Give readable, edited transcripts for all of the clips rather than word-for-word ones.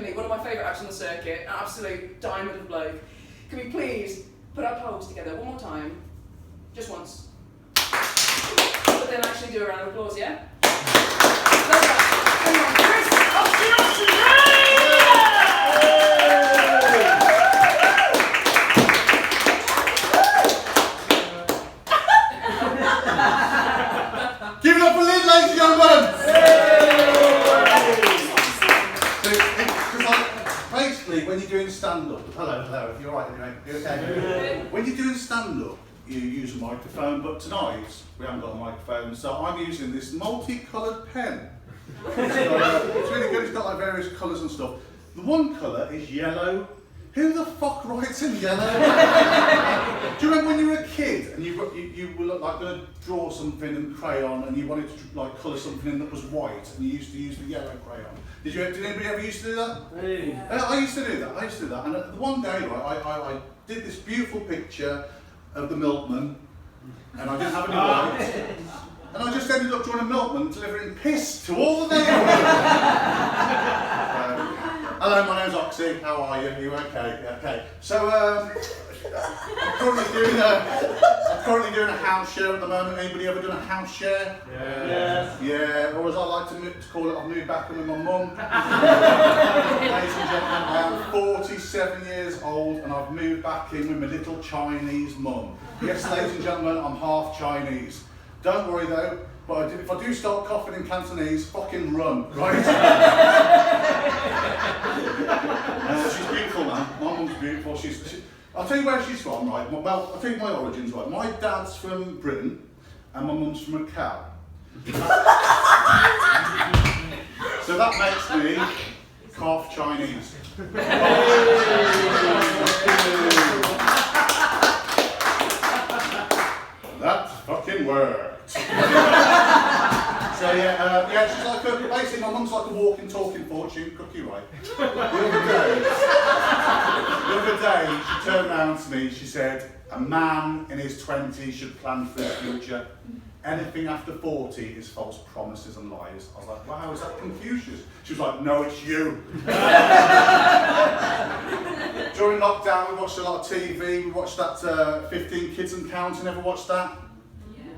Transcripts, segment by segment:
genuinely one of my favourite acts on the circuit, an absolute diamond of bloke. Can we please put our palms together one more time, just once, but then actually do a round of applause, yeah? Come on, Chris, Give it up for Lynn, ladies and gentlemen! Basically, when you're doing stand-up, hello, you're right anyway, you okay? When you're doing stand-up, you use a microphone, but tonight, we haven't got a microphone, so I'm using this multicoloured pen. So, it's really good, it's got like various colours and stuff. The one colour is yellow. Who the fuck writes in yellow? Do you remember when you were a kid and you were like going to draw something in crayon and you wanted to like colour something in that was white and you used to use the yellow crayon? Did anybody ever used to do that? Yeah. I used to do that. And one day, right, I did this beautiful picture of the milkman and I didn't have any white. And I just ended up drawing a milkman delivering piss to all the neighbours. Hello, my name's Oxy. How are you? Are you okay? Yeah, okay. So I'm currently doing a house share at the moment. Anybody ever done a house share? Yeah. Yeah. Or as I like to call it, I've moved back in with my mum. Ladies and gentlemen, I am 47 years old and I've moved back in with my little Chinese mum. Yes, ladies and gentlemen, I'm half Chinese. Don't worry though, but if I do start coughing in Cantonese, fucking run, right? She's beautiful, man. My mum's beautiful. I'll tell you where she's from, right? Well, I'll tell you my origins, right? My dad's from Britain, and my mum's from a cow. So that makes me half Chinese. That fucking worked. So yeah, she's like basically my mum's like a walking, talking fortune cookie, right? The other day, she turned around to me, she said, a man in his 20s should plan for his future. Anything after 40 is false promises and lies. I was like, wow, is that Confucius? She was like, no, it's you. During lockdown, we watched a lot of TV. We watched that 15 Kids and Counting. Ever watched that?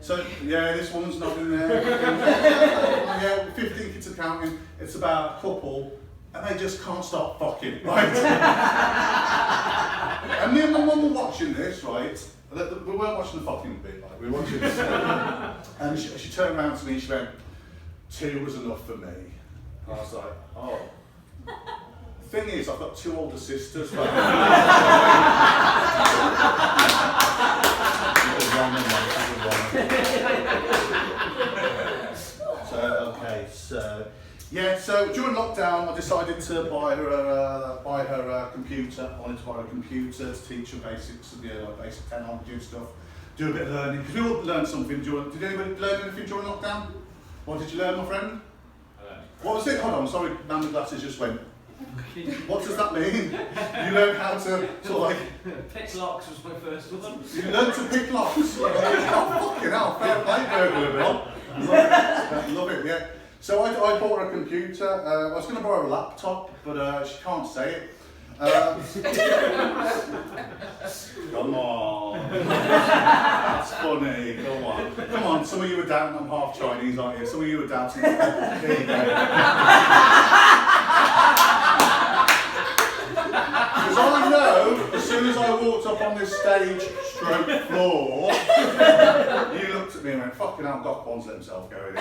So, yeah, this one's not in there. Yeah, 15 Kids and Counting. It's about a couple, and they just can't stop fucking, right? And me and my mum were watching this, right? We weren't watching the fucking bit, like, we were watching this. And she turned around to me and she went, 2 was enough for me. And I was like, oh. The thing is, I've got 2 older sisters. So, okay, so yeah, so during lockdown, I decided to buy her a computer. I wanted to buy her a computer to teach her basics, like basic technology and stuff. Do a bit of learning because we all learned something during. Did anybody learn anything during lockdown? What did you learn, my friend? What was it? Hold on, sorry, man with glasses just went. What does that mean? You learned how to sort of like... Pick locks was my first one. You learned to pick locks? Oh, fucking hell, fair play, burglar Bill. Love it, yeah. So I bought her a computer. I was going to borrow a laptop, but she can't say it. Come on. That's funny, come on. Come on, some of you are doubting I'm half Chinese, aren't you? Some of you are doubting. There you go. Because I know, as soon as I walked up on this stage, stroke floor, you looked at me and went, fucking hell, Doc Bond's let himself go in.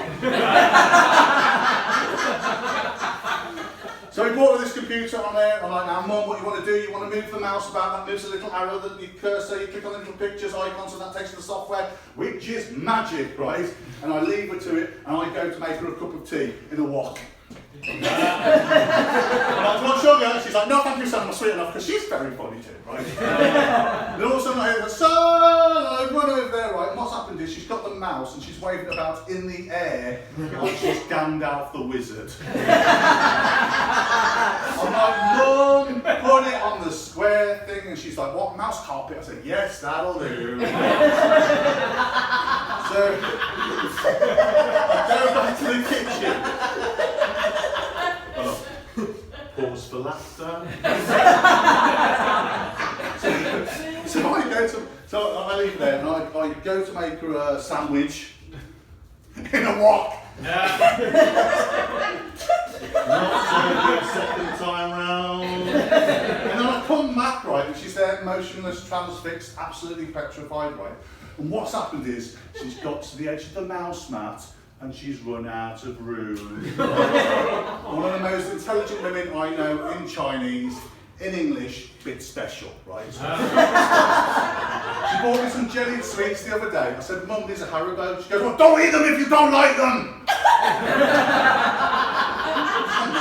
So we bought her this computer on there. I'm like, now Mum, what you want to do, you want to move the mouse about, that moves a little arrow, that you cursor, you click on the little pictures, icons, and that takes to the software, which is magic, right? And I leave her to it, and I go to make her a cup of tea in a wok. I'm like, do you want sugar? She's like, no, thank you, son, I'm sweet enough, because she's very funny too, right? And all of a sudden I hear, son, I run over there, right, and what's happened is she's got the mouse and she's waving about in the air like she's Gandalf the Wizard. I'm like, Mum, put it on the square thing, and she's like, what, mouse carpet? I said, yes, that'll do. So, I go back to the kitchen. Pause for laughter. So I leave there and I go to make her a sandwich in a wok. Not so good second time round. And then I come back, right, and she's there motionless, transfixed, absolutely petrified, right? And what's happened is she's got to the edge of the mouse mat and she's run out of room. One of the most intelligent women I know in Chinese, in English, bit special, right? She bought me some jellied sweets the other day. I said, Mum, these are Hareboas. She goes, well, don't eat them if you don't like them!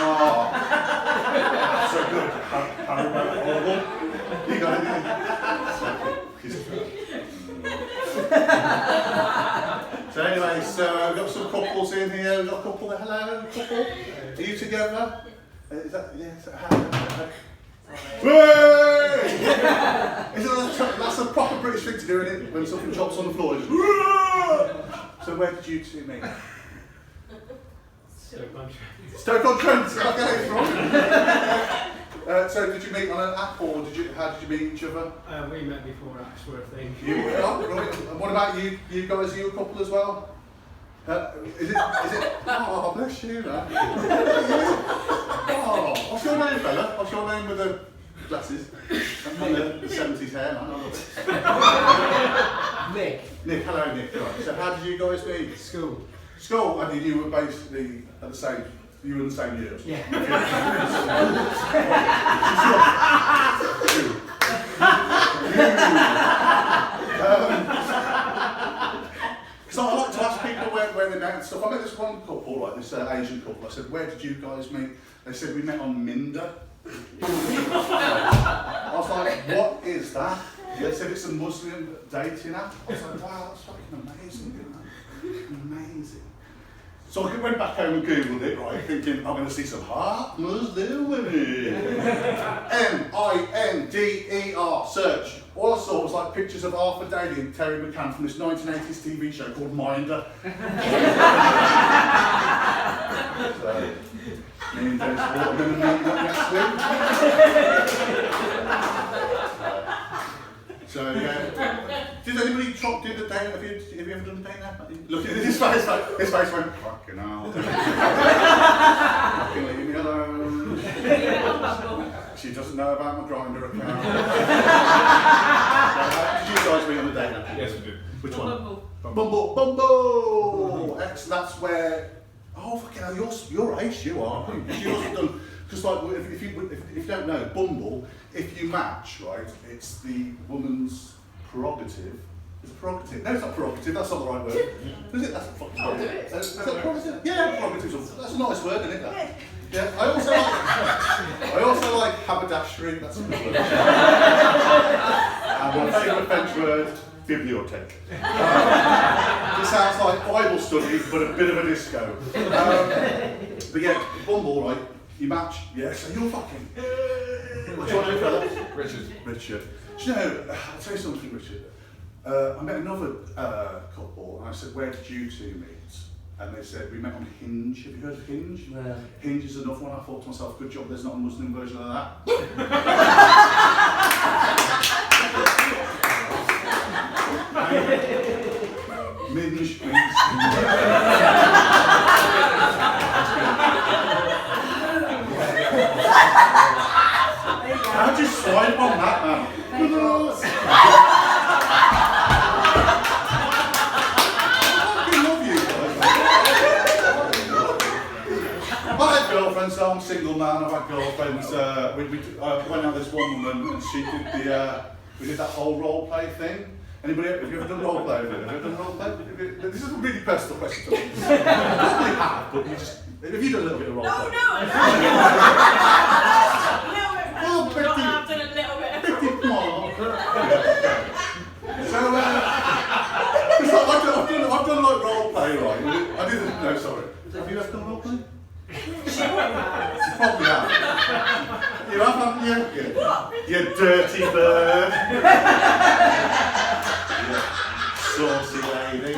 Oh, so good. Haribo, horrible. You got it. So anyway, so we've got some couples in here. We've got a couple there. Hello, couple. Are you together? Is that, yeah, that's a proper British thing to do, isn't it? When something drops on the floor, just so where did you two meet? Stoke-on-Trent. Okay, right. So did you meet on an app, or how did you meet each other? We met before Ashworth, I think. You were, right. And what about you? You guys, are you a couple as well? Is it? Oh, bless you, man. Oh, what's your name, fella? What's your name with the glasses and the 70s hair, man? I love it. Nick, hello, Nick. Right. So how did you guys meet? School, and you were basically at the same. You were in the same year. Yeah. So I like to ask people where they met and stuff. I met this one couple, like this Asian couple. I said, where did you guys meet? They said, we met on Minder. I was like, what is that? They said, it's a Muslim dating app. I was like, wow, that's fucking amazing, you know? Amazing. So I went back home and Googled it, right, thinking, I'm going to see some hot Muslim women. M-I-N-D-E-R, search. All I saw was like pictures of Arthur Daly and Terry McCann from this 1980s TV show called Minder. So, me and Dennis thought I'm going to meet that next week. So yeah. Did anybody do the date? Have you ever done a date now? Look at his face, like, his face went, fucking hell. Fucking leave me alone. She doesn't know about my Grindr account. Did you guys meet on the date now? Yes, we did. Which one? Bumble! That's where, oh fucking hell, you're ace, you are. You've done, because like, if you don't know, Bumble, if you match, right, it's the woman's prerogative. Is it prerogative? No, it's not prerogative, that's not the right word. Is it? That's a fucking word. Is that prerogative? Yeah, prerogative. That's a nice word, isn't it? Yeah, I also like haberdashery, that's a good word. And my favourite French word, bibliothèque. It sounds like Bible study, but a bit of a disco. But yeah, Bumble, right, you match, yeah, so you're fucking... What's your name, fella? Richard. Do you know, I'll tell you something, Richard. I met another couple, and I said, where did you two meet? And they said, we met on Hinge. Have you heard of Hinge? No. Hinge is another one. I thought to myself, good job there's not a Muslim version of that. Minge. How'd you swipe on that, man? Girlfriends, so I'm a single man. I've had girlfriends. I went out with this one woman, and she did we did that whole role play thing. Anybody? Have you ever done role play? Have you ever done role play? This is a really personal question. You probably have, but have you done a little bit of role play? No. Well, 50. I've done a little bit. 50 more. So, I've done like role play, right? I didn't. No, sorry. Have you ever done role play? You probably have. You have, haven't you? Yeah. You dirty bird. Saucy lady.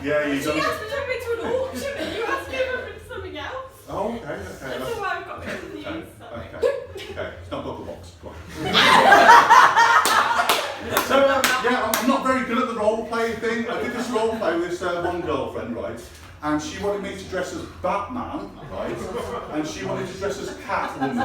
Yeah, you She done. asked me to take me to an auction and you asked me if I'd been something else. okay. That's why I've got it in the news. Okay. It's not Gogglebox. Go on. So, yeah, I'm not very good at the role play thing. I did this role play with one girlfriend, right? And she wanted me to dress as Batman, right? And she wanted to dress as Catwoman,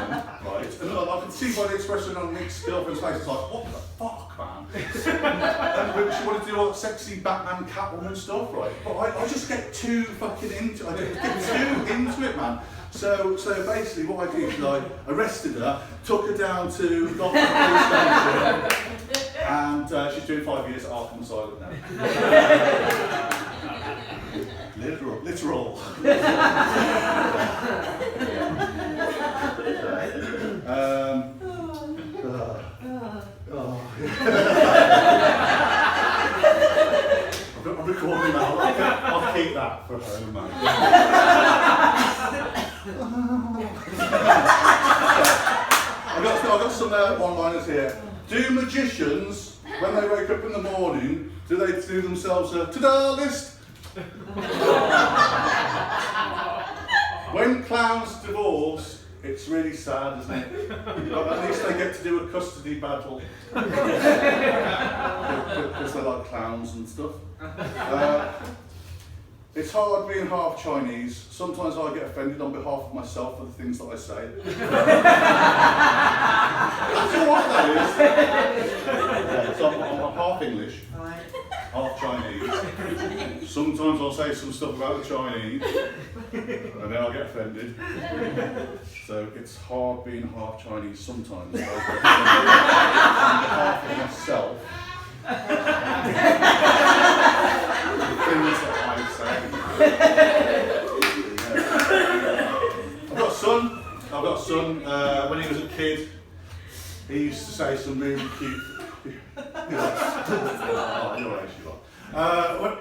right? And I could see by the expression on Nick's girlfriend's face, it's like, what the fuck, man? And she wanted to do all that sexy Batman, Catwoman stuff, right? But I just get too fucking into it. I get too into it, man. So basically what I did is I arrested her, took her down to Gotham Police Station, and she's doing 5 years at Arkham Asylum now. Literal. I'm recording that. I'll keep that for home, man. I've got some one-liners here. Do magicians, when they wake up in the morning, do they do themselves a ta-da list? When clowns divorce, it's really sad, isn't it? But at least they get to do a custody battle. Because they like clowns and stuff. It's hard being half Chinese. Sometimes I get offended on behalf of myself for the things that I say. That's all right, that is. Yeah, so I'm half English, half Chinese. Sometimes I'll say some stuff about the Chinese, and then I'll get offended. So it's hard being half Chinese sometimes. I get offended on behalf of myself. Things that I say. I've got a son. When he was a kid, he used to say some really cute.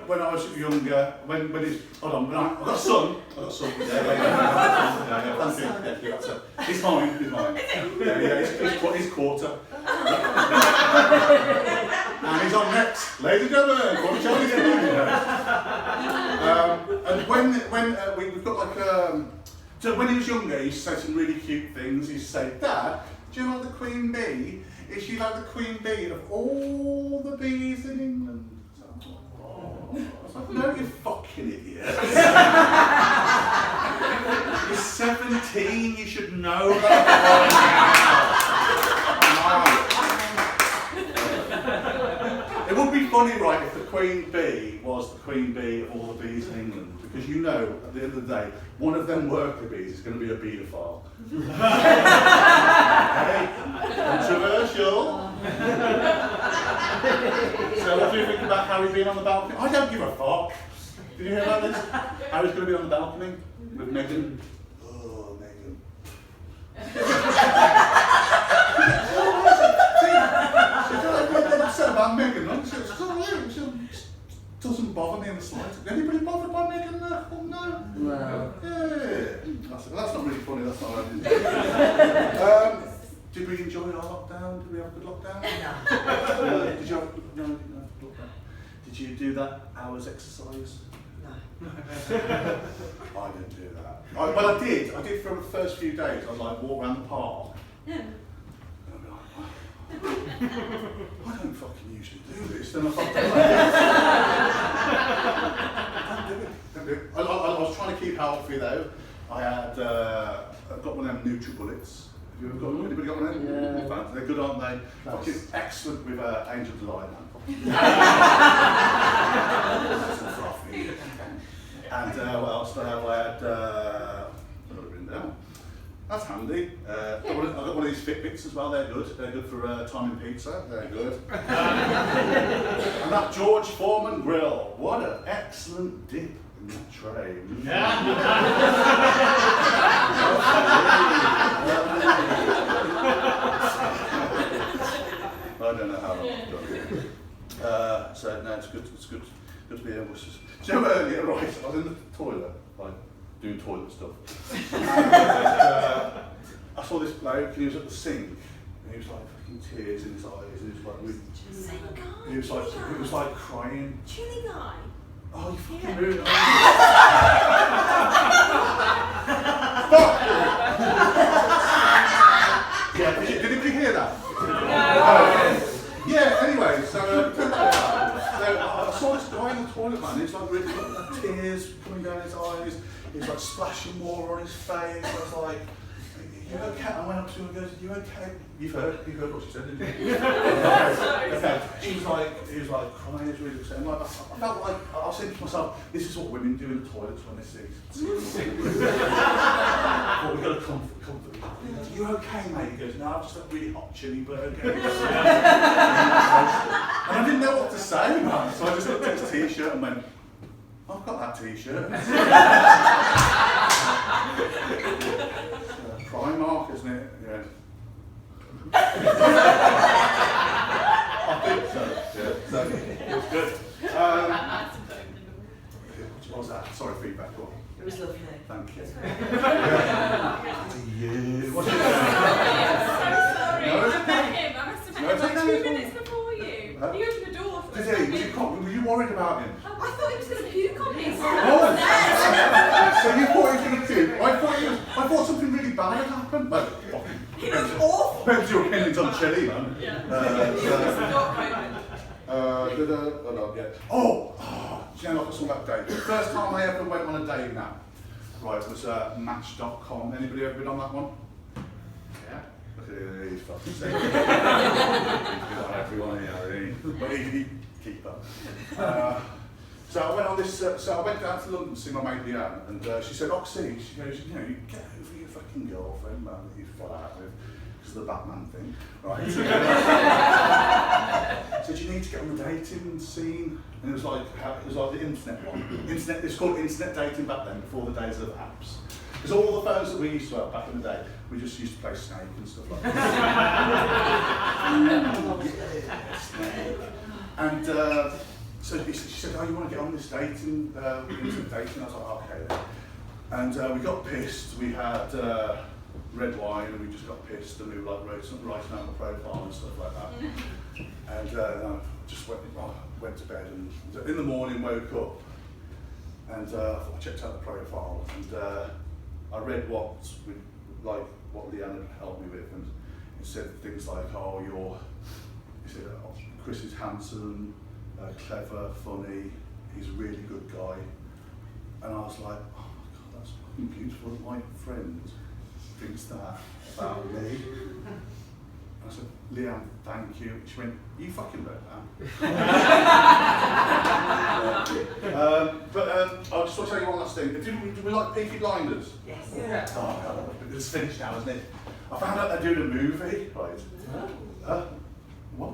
When I was younger, when he's hold on, I've got a son. Yeah, he's mine. He's quarter. And he's on next, ladies and gentlemen, what a Chinese food. And when we've got like so when he was younger, he used to say some really cute things. He used to say, Dad, do you know the Queen Bee? Is she like the Queen Bee of all the bees in England? I was like, no, you fucking idiot. You're 17, you should know that. It would be funny, right, if the Queen Bee was the Queen Bee of all the bees in England, because you know, at the end of the day, one of them worker bees is going to be a beedophile. Hey, controversial. So what do you think about Harry being on the balcony? I don't give a fuck. Did you hear about this? Harry's going to be on the balcony with Meghan. Oh, Meghan. I'm upset about Meghan. She doesn't bother me in the slightest. Anybody bothered by Meghan? Oh, no. Yeah. That's not really funny. That's not right. Did we enjoy our lockdown? Did we have a good lockdown? No. Did you have a good lockdown? Did you do that hours exercise? No. I didn't do that. But I did. I did for the first few days. I'd like walk around the park. Yeah. And I'd be like, I don't fucking usually do this. Then I thought, don't do it. I was trying to keep healthy though. I had got one of them NutriBullets. Have you ever got anybody got one of them? Yeah. They're good, aren't they? Fucking excellent with Angel Delight, man. And what else did I have? I had what have I written down? That's handy. I've got one of these Fitbits as well. They're good. They're good for timing pizza. They're good. And that George Foreman grill. What an excellent dip in that tray. I don't know how long I've done it. So no, it's good. It's good to be able to. So earlier, right, I was in the toilet, like doing toilet stuff. And, I saw this bloke, and he was at the sink, and he was like fucking tears in his eyes, and he was like, he was like crying. Chilly guy. Oh, you fucking ruined it. Fuck you! Yeah, did anybody hear that? Yeah, anyway, so I saw this guy in the toilet, man. He's like really got tears coming down his eyes. He's like splashing water on his face. I was like, you okay? I went up to him and goes, you okay? You've heard what she said, didn't you? Okay. He was like crying, he was really upset. I felt like, I was thinking to myself, this is what women do in the toilets when they see well, we've got to comfort him. You okay, mate? He goes, no, I've just had a really hot chili burger. And I didn't know what to say, man. So I just looked at his t-shirt and went, I've got that t-shirt. Primark, isn't it? Yeah. I think so. Yeah. So it was good. What was that? Sorry, feedback. What? It was lovely. Thank you. That's What's your so sorry. No, it's I okay. met him. I must have met No, him it's like okay, 2 it's fine. minutes before you. Huh? He opened the door for Did us. he? Were you worried about him? I thought he was going to puke on me. Oh, so you thought he was going to puke? I thought something really bad had happened. Well, He was awful. depends your opinions on chili, man. Yeah. Yeah. Oh, do you know like a song about dating? The first time I ever went on a date now, right, was Match.com. Anybody ever been on that one? Yeah. Look at these fucking saying. Everyone here, but he keep up. So I went on this. So I went down to London to see my mate Leanne, and she said, "Oxy," she goes, "You know, you get over your fucking girlfriend, man, that you fell out with because of the Batman thing, right?" So you need to get on the dating scene, and it was like the internet one. Internet. It's called internet dating back then, before the days of apps. Because all the phones that we used to have back in the day, we just used to play Snake and stuff like that. Snake. And so she said, "Oh, you want to get on this dating, internet dating?" I was like, "Okay then." And we got pissed. We had red wine, and we just got pissed, and we were like writing out my profile and stuff like that. And I just went to bed, and in the morning woke up, and I thought I checked out the profile, and I read what Leanne had helped me with, and it said things like, "Oh, Chris is handsome, clever, funny, he's a really good guy." And I was like, "Oh my God, that's fucking beautiful that my friend thinks that about me." I said, "Leanne, thank you." She went, "You fucking read that." But I just want to tell you one last thing. Do we like Peaky Blinders? Yes. Yeah. Oh, it's finished now, isn't it? I found out they're doing a movie, right? What?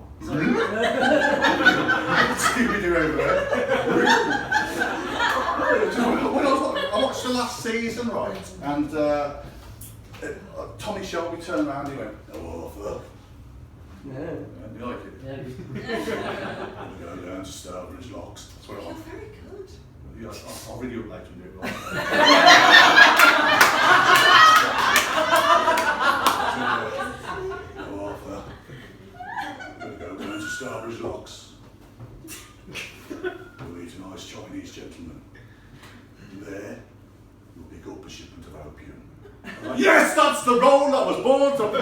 Scooby-Doo over there. I watched the last season, right? And Tommy Shelby turned around and he went, "Oh, fuck." No. You like it? No. I'm going down to Starbridge Locks. That's what I You're want. very good. Yeah, I'll video it later and do it right. Oh, fuck. I'm going to go down to Starbridge Locks. We'll eat a nice Chinese gentleman. And there, we'll pick up a shipment of opium. Yes, that's the role I was born to play!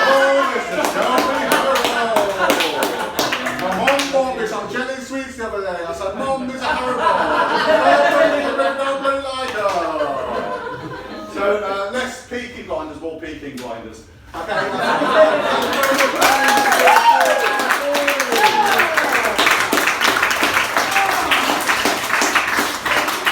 Oh, Mr. Shelby, Hareboas! My mum bought me some jelly sweets the other day. I said, "Mum, there's a Hareboas. Don't like her." So, less Peaky Blinders, more Peking Blinders. Okay, that's